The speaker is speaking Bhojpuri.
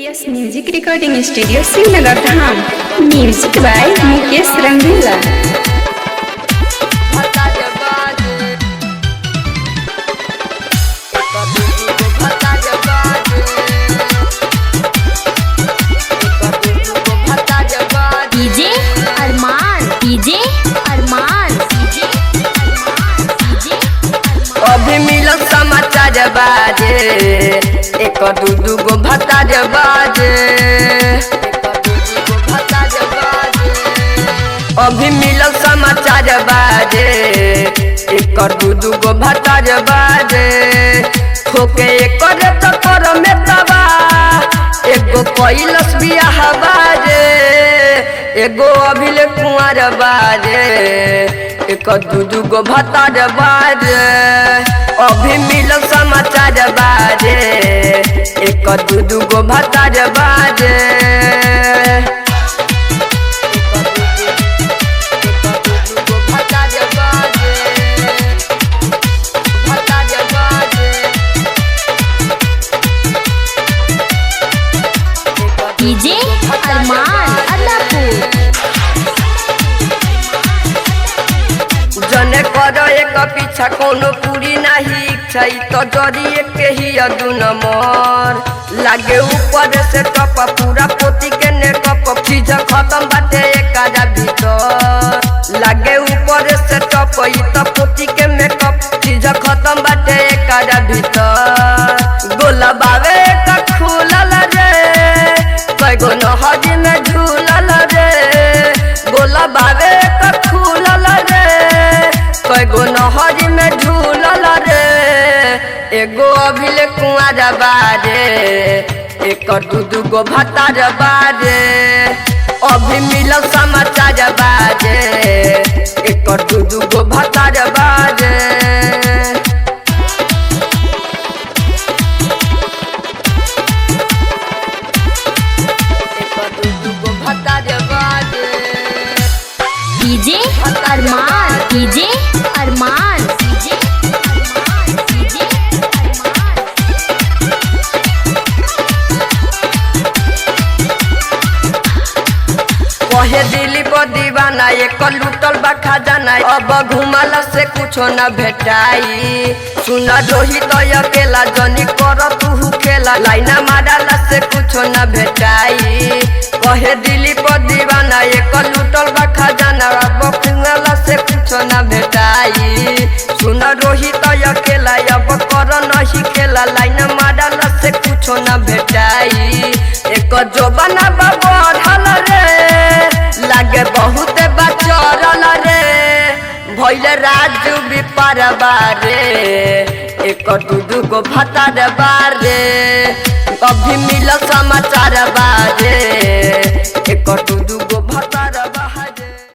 PS Music Recording Studio Srinagar Dham. Music by Mukesh Rangila. DJ Arman DJ Arman अभी मिलल समाचार बाजे एक दू गो भत्ता बाजे अभी मिलल समाचार बाजे एक दू गो भत्ता बाजे ठोके एक चक्कर में दबा एगो कैलस बियाह बाजे एगो अभिले कुंवर बाजे एक दू गो भत्ता बाजे अभी मिलल समाचार बाजे एक दू गो भत्ता बाजे डीजे अरमान अल्लाहपुर जने कर एक पीछा कोनो पूरी नहीं इच्छा तो जरिए के ही दू नंबर लागे ऊपर से टप पूरा पोती के नेकअप चीज खत्म बाटे एक आजा भीतर लागे ऊपर से टप तो पोती के मेकअप चीज खत्म बाटे एक आजा भीतर गोला बावे का खुलल रे कैगो नहरी में झूलल रे गोला बावे का खुलल रे कैगो नहरी में झूलल रे एगो अभिले कुंवर बाजे एक दू गो भत्ता बाजे अभी मिलल समाचार बाजे एक दू गो भत्ता बाजे DJ Arman DJ Arman DJ कहे दिल्ली पर दीवाना एक लूटल बा खजाना अब घुमाला से कुछो न भेटाई सुना रोही तो अकेला जनी कर तू खेला लाइना मारला से कुछो न भेटाई कहे दिल्ली पर दीवाना एक लूटल बा खजाना अब घुमाला से कुछो न भेटाई सुना रोही तो अकेला अब कर नहीं खेला लाइना मारला से कुछो न भेटाई एक जोबना बढ़ल रे लागे बहुत बचरल रे भैले राजू भी परबारे एक दू गो भत्ता बारे अभी मिल समाचार बारे एक दू गो भत्ता